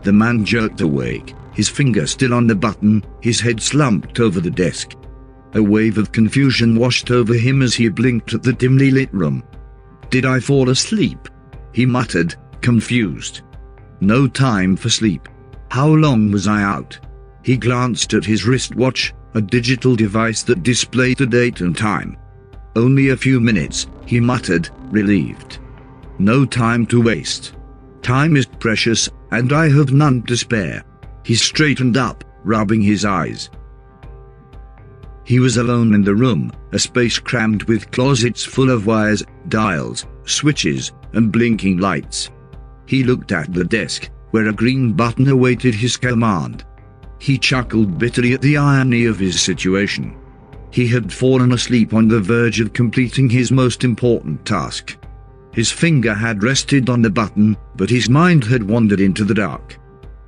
The man jerked awake, his finger still on the button, his head slumped over the desk. A wave of confusion washed over him as he blinked at the dimly lit room. "Did I fall asleep?" he muttered, confused. No time for sleep. How long was I out? He glanced at his wristwatch, a digital device that displayed the date and time. "Only a few minutes," he muttered, relieved. "No time to waste. Time is precious, and I have none to spare." He straightened up, rubbing his eyes. He was alone in the room, a space crammed with closets full of wires, dials, switches, and blinking lights. He looked at the desk, where a green button awaited his command. He chuckled bitterly at the irony of his situation. He had fallen asleep on the verge of completing his most important task. His finger had rested on the button, but his mind had wandered into the dark.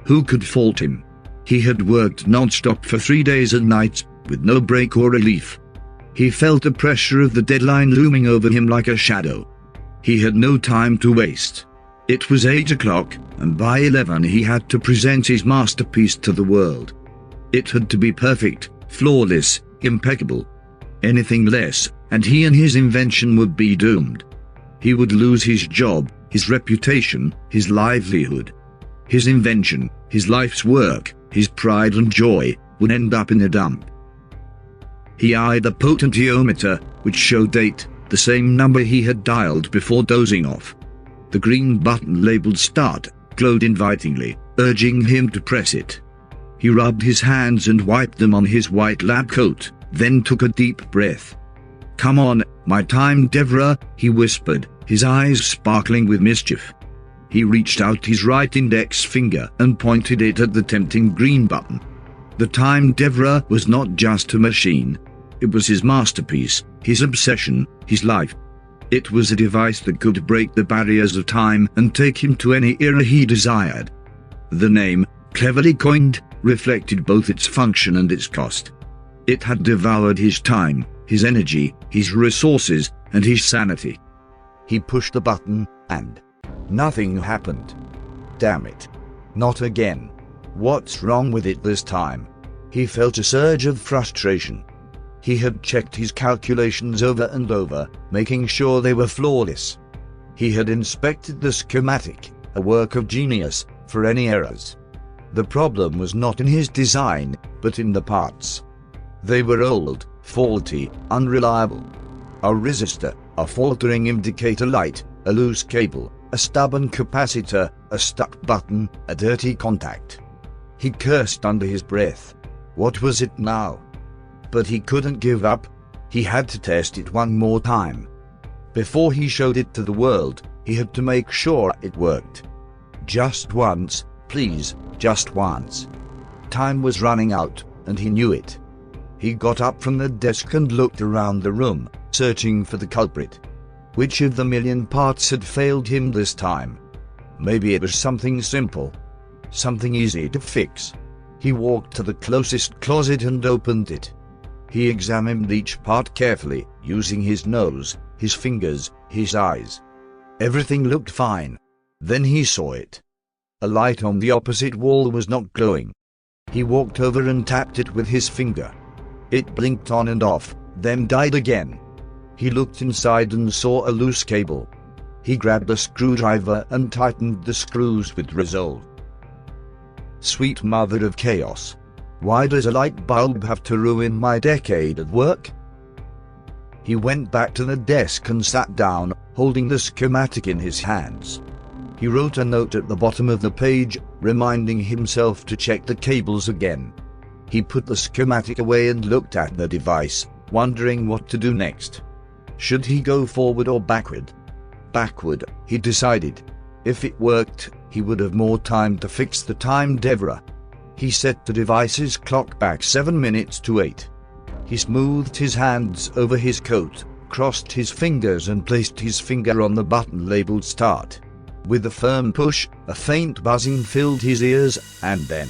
Who could fault him? He had worked non-stop for 3 days and nights, with no break or relief. He felt the pressure of the deadline looming over him like a shadow. He had no time to waste. It was 8 o'clock, and by 11 he had to present his masterpiece to the world. It had to be perfect, flawless, impeccable. Anything less, and he and his invention would be doomed. He would lose his job, his reputation, his livelihood. His invention, his life's work, his pride and joy, would end up in a dump. He eyed the potentiometer, which showed date, the same number he had dialed before dozing off. The green button labeled start glowed invitingly, urging him to press it. He rubbed his hands and wiped them on his white lab coat, then took a deep breath. "Come on, my time, Devourer," he whispered, his eyes sparkling with mischief. He reached out his right index finger and pointed it at the tempting green button. The time Devourer was not just a machine. It was his masterpiece, his obsession, his life. It was a device that could break the barriers of time and take him to any era he desired. The name, cleverly coined, reflected both its function and its cost. It had devoured his time, his energy, his resources, and his sanity. He pushed the button, and nothing happened. Damn it. Not again. What's wrong with it this time? He felt a surge of frustration. He had checked his calculations over and over, making sure they were flawless. He had inspected the schematic, a work of genius, for any errors. The problem was not in his design, but in the parts. They were old, faulty, unreliable. A resistor, a faltering indicator light, a loose cable, a stubborn capacitor, a stuck button, a dirty contact. He cursed under his breath. What was it now? But he couldn't give up. He had to test it one more time. Before he showed it to the world, he had to make sure it worked. Just once, please, just once. Time was running out, and he knew it. He got up from the desk and looked around the room, searching for the culprit. Which of the million parts had failed him this time? Maybe it was something simple. Something easy to fix. He walked to the closest closet and opened it. He examined each part carefully, using his nose, his fingers, his eyes. Everything looked fine. Then he saw it. A light on the opposite wall was not glowing. He walked over and tapped it with his finger. It blinked on and off, then died again. He looked inside and saw a loose cable. He grabbed a screwdriver and tightened the screws with resolve. Sweet mother of chaos. Why does a light bulb have to ruin my decade of work? He went back to the desk and sat down, holding the schematic in his hands. He wrote a note at the bottom of the page, reminding himself to check the cables again. He put the schematic away and looked at the device, wondering what to do next. Should he go forward or backward? Backward, he decided. If it worked, he would have more time to fix the time Devourer. He set the device's clock back 7 minutes to 8. He smoothed his hands over his coat, crossed his fingers and placed his finger on the button labeled start. With a firm push, a faint buzzing filled his ears, and then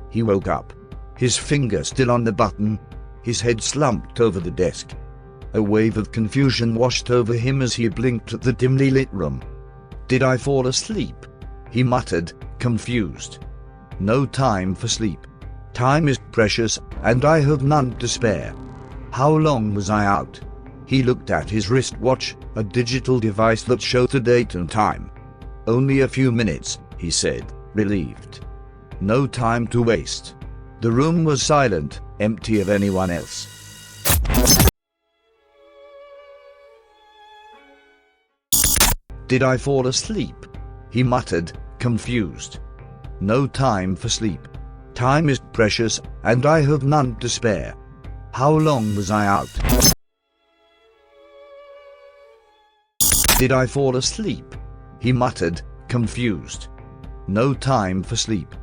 he woke up. His finger still on the button, his head slumped over the desk. A wave of confusion washed over him as he blinked at the dimly lit room. Did I fall asleep? He muttered, confused. No time for sleep. Time is precious, and I have none to spare. How long was I out? He looked at his wristwatch, a digital device that showed the date and time. Only a few minutes, he said, relieved. No time to waste. The room was silent, empty of anyone else. Did I fall asleep? He muttered, confused. No time for sleep. Time is precious, and I have none to spare. How long was I out? Did I fall asleep? He muttered, confused. No time for sleep.